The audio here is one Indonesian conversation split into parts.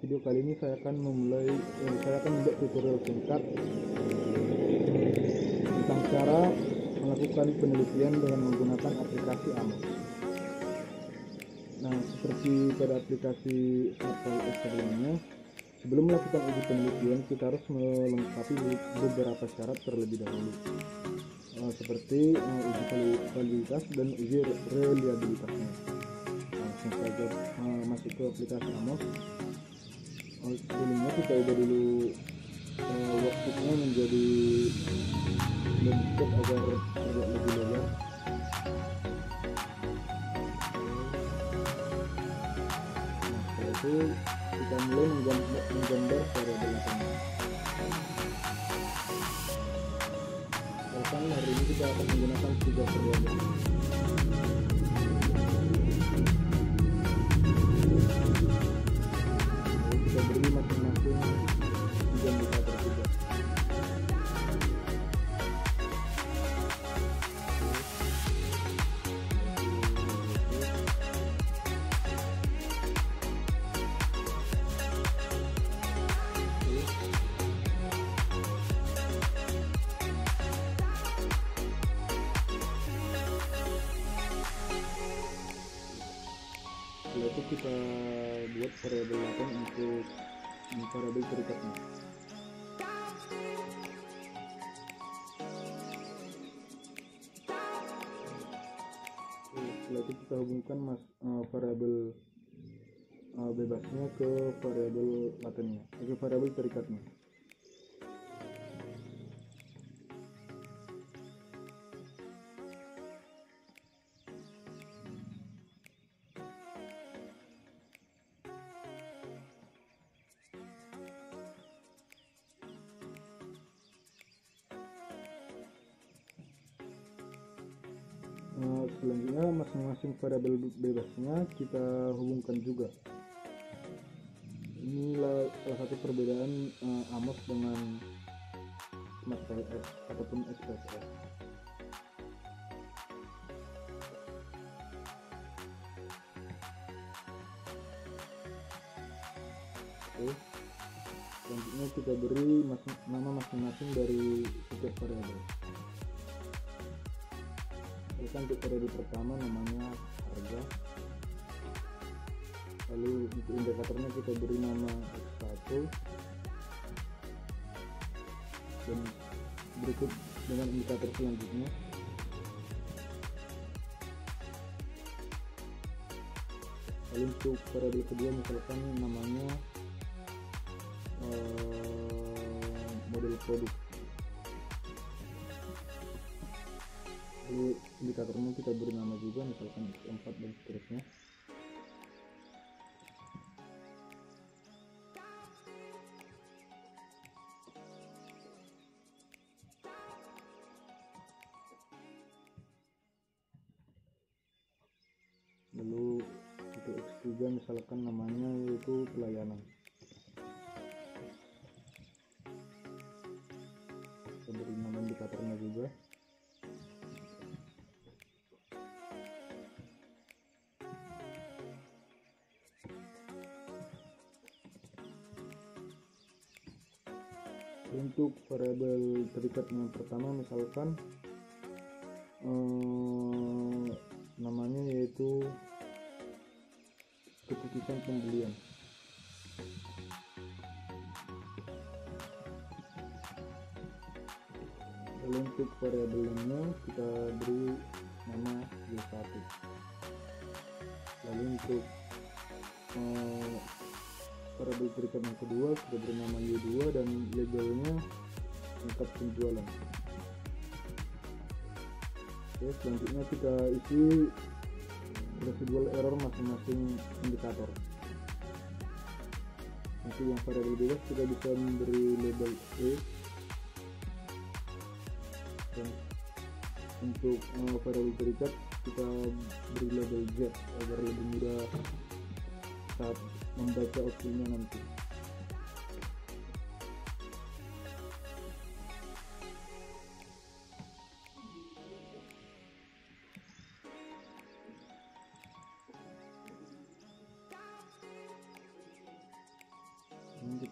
video kali ini saya akan membuat tutorial singkat tentang cara melakukan penelitian dengan menggunakan aplikasi Amos. Nah, seperti pada aplikasi Smartfile sebelumnya, sebelum melakukan uji penelitian kita harus melengkapi beberapa syarat terlebih dahulu, seperti uji validitas dan uji reliabilitasnya. Langsung saja masuk ke aplikasi Amos. Sebelumnya kita ubah dulu worksheetnya menjadi landscape agar terlihat lebih lebar. Nah, setelah itu kita mulai menggambar variabel ini. Misalkan hari ini kita akan menggunakan 3 variabel. Kita beri masing-masing 3 indikator juga. Setelah itu kita buat variabel 8 untuk variabel terikatnya. Setelah itu kita hubungkan variabel bebasnya ke variabel latennya, ke variabel terikatnya. Selanjutnya masing-masing variabel bebasnya kita hubungkan juga. Inilah salah satu perbedaan Amos dengan Smartfile S ataupun SPSS. Oke. Selanjutnya kita beri nama masing-masing dari setiap variabel. Untuk variabel pertama namanya harga, lalu untuk indikatornya kita beri nama X1, dan berikut dengan indikator selanjutnya. Lalu untuk variabel kedua misalkan namanya model produk, lalu indikatornya kita beri nama juga misalkan X4 dan seterusnya. Lalu untuk X3 misalkan namanya yaitu pelayanan. Kita beri nama indikatornya juga. Untuk variabel terikat yang pertama misalkan namanya yaitu keputusan pembelian. Lalu untuk variabelnya kita beri nama Y1. Lalu untuk variabel terikat yang kedua kita beri nama Y2 dan labelnya lengkap penjualan. Oke, selanjutnya kita isi residual error masing-masing indikator. Untuk yang variabel bebas kita bisa memberi label E, dan untuk variabel terikat kita beri label Z agar lebih mudah saat membaca outputnya nanti.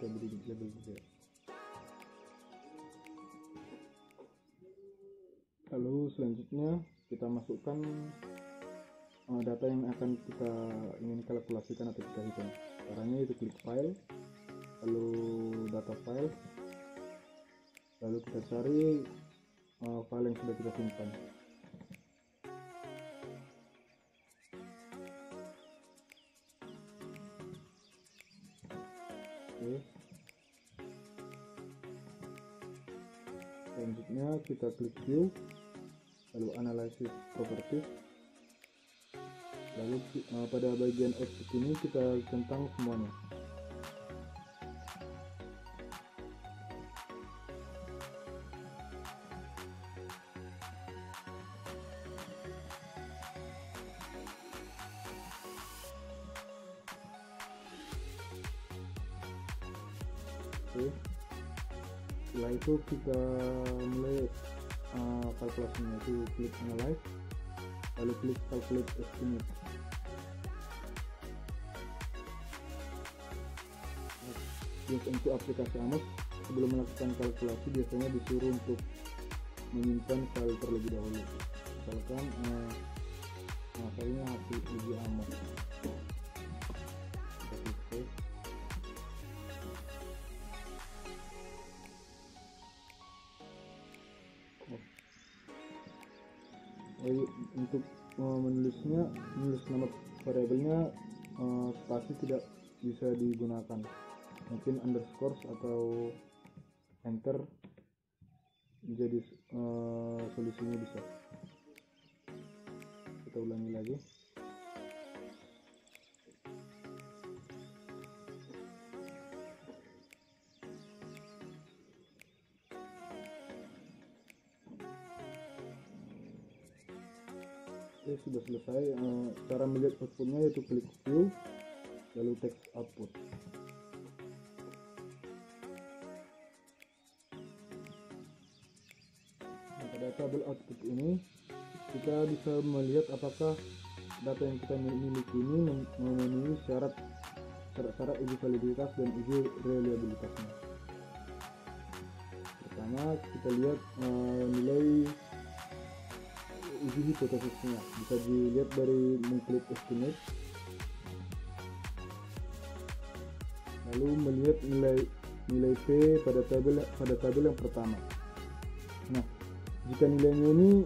kita beri label juga. Lalu selanjutnya kita masukkan data yang akan kita ingin kalkulasikan atau kita hitung. Caranya itu klik file, lalu data file, lalu kita cari file yang sudah kita simpan. Oke. Selanjutnya kita klik view, lalu analysis properties, lalu pada bagian output ini kita centang semuanya. Oke. Setelah itu kita mulai kalkulasinya, itu klik analyze, lalu klik calculate estimate. Untuk aplikasi Amos, sebelum melakukan kalkulasi biasanya disuruh untuk menyimpan file terlebih dahulu. Misalkan filenya hasil uji Amos. Untuk menulis nama variabelnya spasi tidak bisa digunakan, mungkin underscore atau enter menjadi solusinya bisa. Kita ulangi lagi. Oke, sudah selesai. Cara melihat outputnya yaitu klik view, lalu text output. Pada tabel output ini kita bisa melihat apakah data yang kita miliki ini memenuhi syarat-syarat uji validitas dan uji reliabilitasnya. Pertama, kita lihat nilai uji hipotesisnya, bisa dilihat dari mengklik estimate, lalu melihat nilai P pada tabel yang pertama. Nah, jika nilainya ini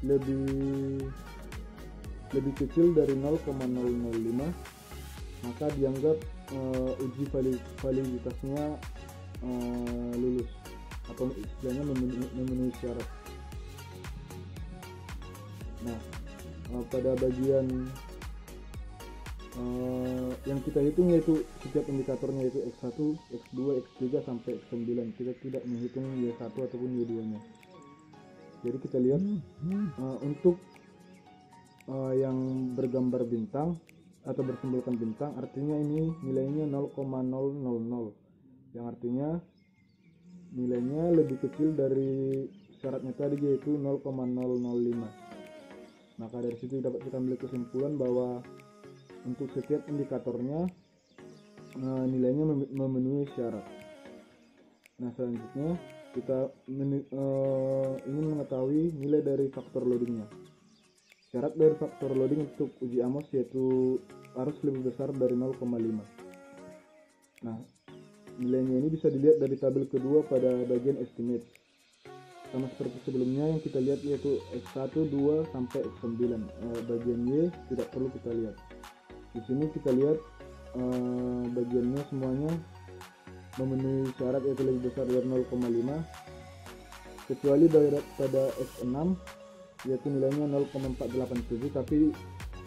lebih kecil dari 0,005, maka dianggap uji validitasnya lulus atau istilahnya memenuhi syarat. Nah, pada bagian yang kita hitung yaitu setiap indikatornya, yaitu X1, X2, X3 sampai X9. Kita tidak menghitung Y1 ataupun Y2 nya. Jadi kita lihat untuk yang bergambar bintang atau bersimbolkan bintang, artinya ini nilainya 0,000, yang artinya nilainya lebih kecil dari syaratnya tadi yaitu 0,005. Maka dari situ dapat kita ambil kesimpulan bahwa untuk setiap indikatornya nilainya memenuhi syarat. Nah, selanjutnya kita ingin mengetahui nilai dari faktor loadingnya. Syarat dari faktor loading untuk uji Amos yaitu harus lebih besar dari 0,5. Nah, nilainya ini bisa dilihat dari tabel kedua pada bagian estimate. Sama seperti sebelumnya yang kita lihat yaitu X1, 2 sampai X9. Bagian Y tidak perlu kita lihat. Di sini kita lihat bagiannya semuanya memenuhi syarat yaitu lebih besar dari 0,5, kecuali pada X6 yaitu nilainya 0,487, tapi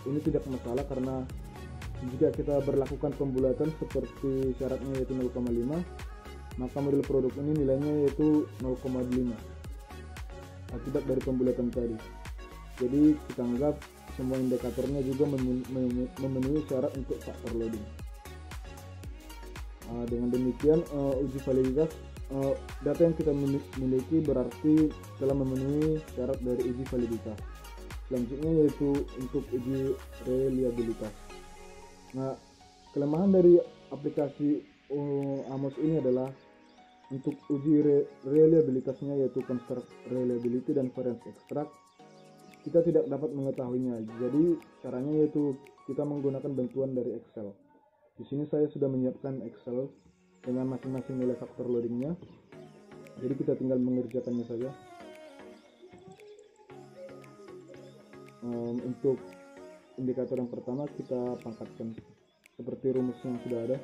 ini tidak masalah karena jika kita berlakukan pembulatan seperti syaratnya yaitu 0,5, maka model produk ini nilainya yaitu 0,5 akibat dari pembulatan tadi. Jadi kita anggap semua indikatornya juga memenuhi syarat untuk faktor loading. Dengan demikian uji validitas data yang kita miliki berarti telah memenuhi syarat dari uji validitas. Selanjutnya yaitu untuk uji reliabilitas. Nah, kelemahan dari aplikasi AMOS ini adalah untuk uji reliabilitasnya, yaitu construct reliability dan variance extract. Kita tidak dapat mengetahuinya, jadi caranya yaitu kita menggunakan bantuan dari Excel. Di sini saya sudah menyiapkan Excel dengan masing-masing nilai faktor loadingnya, jadi kita tinggal mengerjakannya saja. Untuk indikator yang pertama kita pangkatkan seperti rumus yang sudah ada.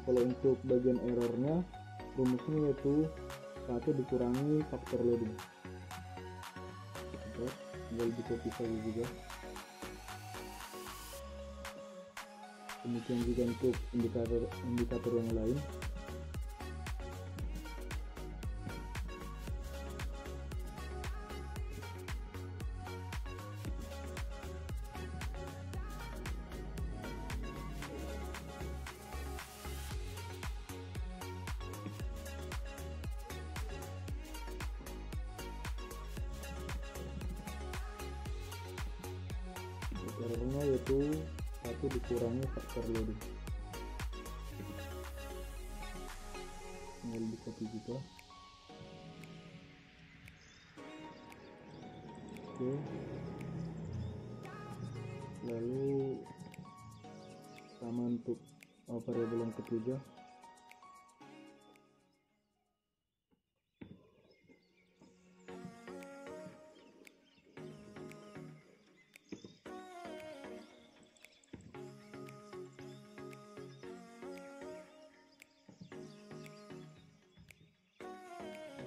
Kalau untuk bagian errornya, rumusnya yaitu 1 dikurangi faktor loading. Tinggal di copy saja juga. Demikian juga untuk indikator yang lain. Errornya yaitu 1 dikurangi faktor loading. Tinggal di copy juga. Oke. Lalu sama untuk variabel yang ketiga.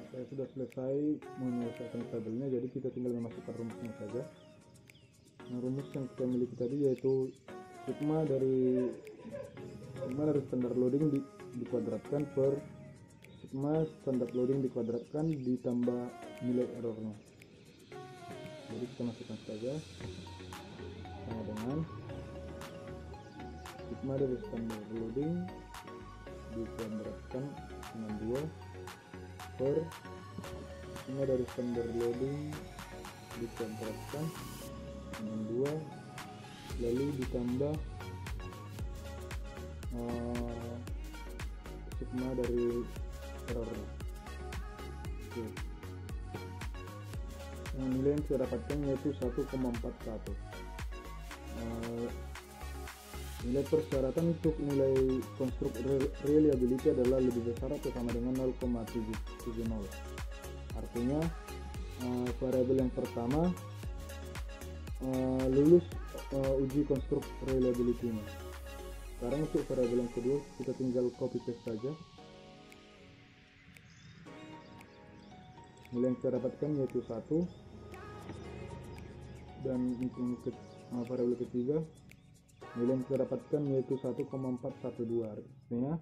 Saya sudah selesai menyelesaikan tabelnya, jadi kita tinggal memasukkan rumusnya saja. Nah, rumus yang kita miliki tadi yaitu sigma dari standar loading dikuadratkan per sigma standar loading dikuadratkan ditambah nilai errornya. Jadi kita masukkan saja sama dengan sigma dari standar loading dikuadratkan dengan 2 per sigma dari standar loading dikuadratkan dengan 2 lalu ditambah sigma dari error. Oke. Nilai yang saya dapatkan yaitu 1,41. Nilai persyaratan untuk nilai konstruk reliability adalah lebih besar atau sama dengan 0,770. Artinya variabel yang pertama lulus uji konstruk reliability-nya. Sekarang untuk variabel yang kedua kita tinggal copy paste saja. Nilai yang saya dapatkan yaitu 1, dan untuk variabel ketiga nilai yang saya dapatkan yaitu 1,412. Artinya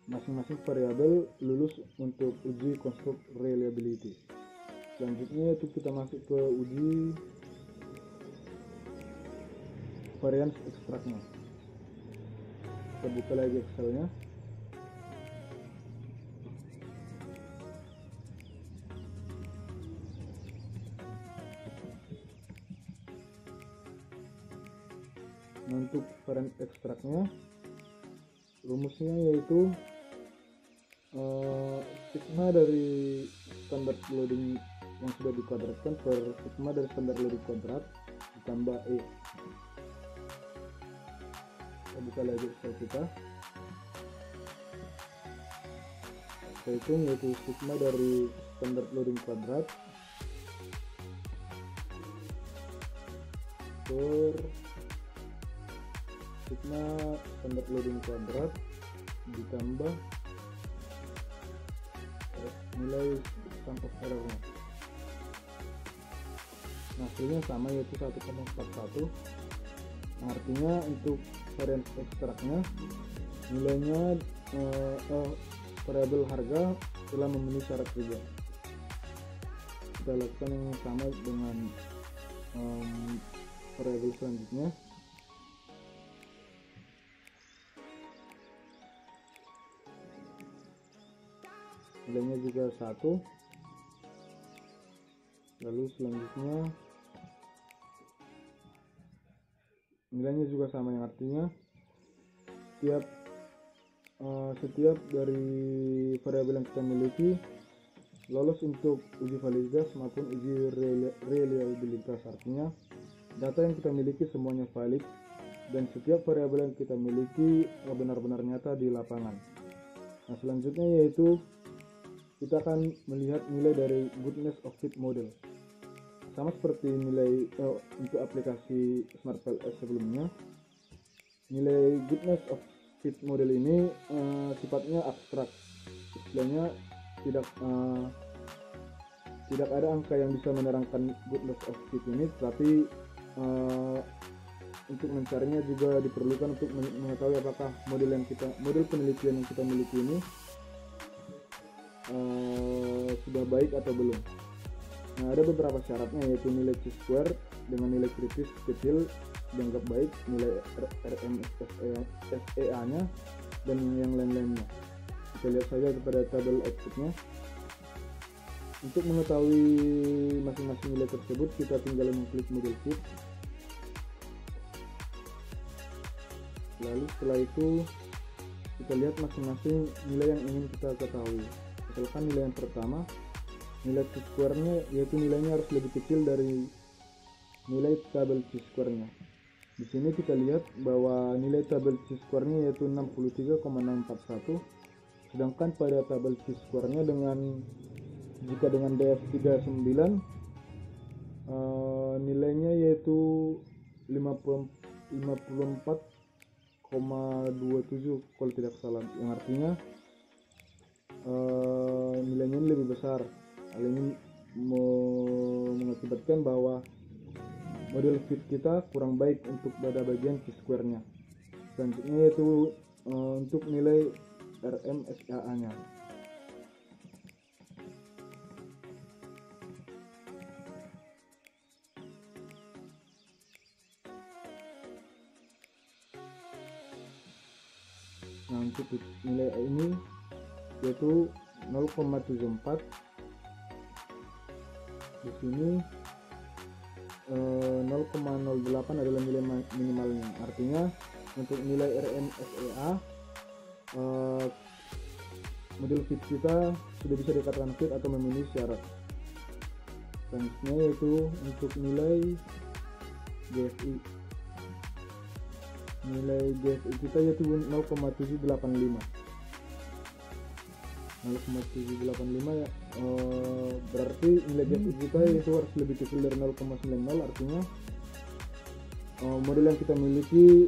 masing-masing variabel lulus untuk uji konstruk reliability. Selanjutnya itu kita masuk ke uji variance extract-nya. Kita buka lagi Excel-nya. Nah, untuk variance extract-nya rumusnya yaitu sigma dari standar loading yang sudah dikuadratkan per sigma dari standar loading kuadrat ditambah E. Kita buka lagi Excel kita. Kita hitung yaitu sigma dari standar loading kuadrat per sigma standar loading kuadrat ditambah nilai sum of error-nya. Nah, hasilnya sama yaitu 1,41. Nah, artinya untuk variance extract-nya nilainya variabel harga telah memenuhi syarat juga. kita lakukan yang sama dengan variabel selanjutnya. Nilainya juga 1. Lalu selanjutnya nilainya juga sama, yang artinya setiap dari variabel yang kita miliki lolos untuk uji validitas maupun uji reliabilitas. Artinya data yang kita miliki semuanya valid dan setiap variabel yang kita miliki benar-benar nyata di lapangan. Nah, selanjutnya yaitu kita akan melihat nilai dari goodness of fit model. Sama seperti nilai untuk aplikasi SmartPLS sebelumnya, nilai goodness of fit model ini sifatnya abstrak. Istilahnya tidak ada angka yang bisa menerangkan goodness of fit ini, tetapi untuk mencarinya juga diperlukan untuk mengetahui apakah model penelitian yang kita miliki ini sudah baik atau belum. Nah, ada beberapa syaratnya, yaitu nilai chi-square dengan nilai kritis kecil dianggap baik, nilai RMSEA nya dan yang lain-lainnya. Kita lihat saja kepada tabel outputnya. Untuk mengetahui masing-masing nilai tersebut, kita tinggal mengklik model fit. Lalu setelah itu kita lihat masing-masing nilai yang ingin kita ketahui. Misalkan nilai yang pertama, nilai chi-square nya yaitu nilainya harus lebih kecil dari nilai tabel chi-square nya. Di sini kita lihat bahwa nilai tabel chi-square nya yaitu 63,641, sedangkan pada tabel chi-square nya jika dengan DF39 nilainya yaitu 54,27 kalau tidak salah, yang artinya nilainya lebih besar. Hal ini mengakibatkan bahwa model fit kita kurang baik untuk pada bagian chi-square nya. Selanjutnya yaitu untuk nilai RMSEA nya. Nah, untuk nilai ini yaitu 0,74. Di sini 0,08 adalah nilai minimalnya. Artinya untuk nilai RMSEA model fit kita sudah bisa dikatakan fit atau memenuhi syarat. Selanjutnya yaitu untuk nilai GFI. Nilai GFI kita yaitu 0,785. 0,785 ya, berarti nilai GFI kita itu harus lebih kecil dari 0,90. Artinya model yang kita miliki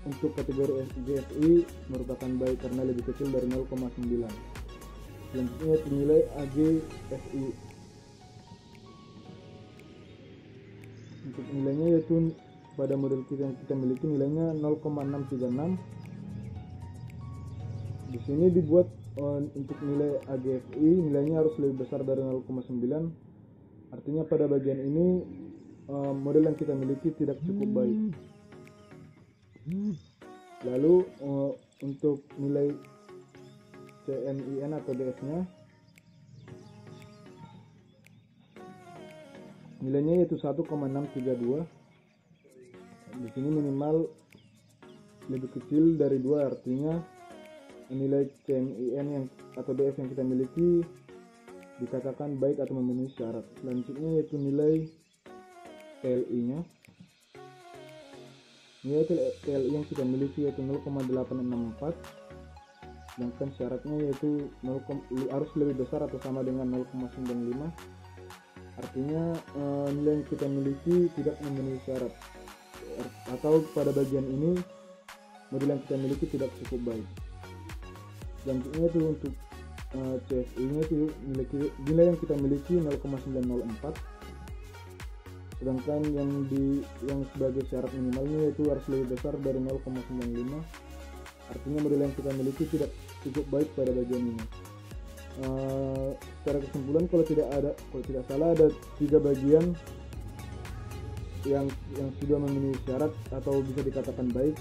untuk kategori GFI merupakan baik karena lebih kecil dari 0,9. Selanjutnya itu nilai AGFI. Untuk nilainya yaitu pada model kita yang kita miliki nilainya 0,636. Di sini dibuat untuk nilai AGFI nilainya harus lebih besar dari 0,9. Artinya pada bagian ini model yang kita miliki tidak cukup baik. Lalu untuk nilai CNIN atau DS nya nilainya yaitu 1,632. Di sini minimal lebih kecil dari 2, artinya nilai CNIN atau DS yang kita miliki dikatakan baik atau memenuhi syarat. Selanjutnya yaitu nilai TLI nya. Nilai TLI yang kita miliki yaitu 0,864, sedangkan syaratnya yaitu harus lebih besar atau sama dengan 0,95. Artinya nilai yang kita miliki tidak memenuhi syarat, atau pada bagian ini model yang kita miliki tidak cukup baik. Selanjutnya itu untuk CFI nya itu nilai yang kita miliki 0,904, sedangkan yang sebagai syarat minimalnya itu harus lebih besar dari 0,95. Artinya model yang kita miliki tidak cukup baik pada bagian ini. Secara kesimpulan, kalau tidak salah ada 3 bagian yang sudah memenuhi syarat atau bisa dikatakan baik,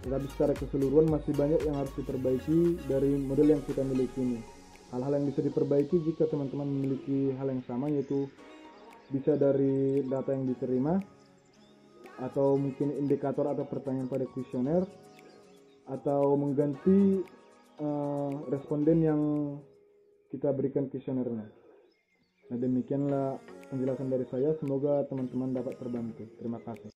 tetapi secara keseluruhan masih banyak yang harus diperbaiki dari model yang kita miliki ini. Hal-hal yang bisa diperbaiki jika teman-teman memiliki hal yang sama, yaitu bisa dari data yang diterima, atau mungkin indikator atau pertanyaan pada kuesioner, atau mengganti responden yang kita berikan kuesionernya. Nah, demikianlah penjelasan dari saya. Semoga teman-teman dapat terbantu. Terima kasih.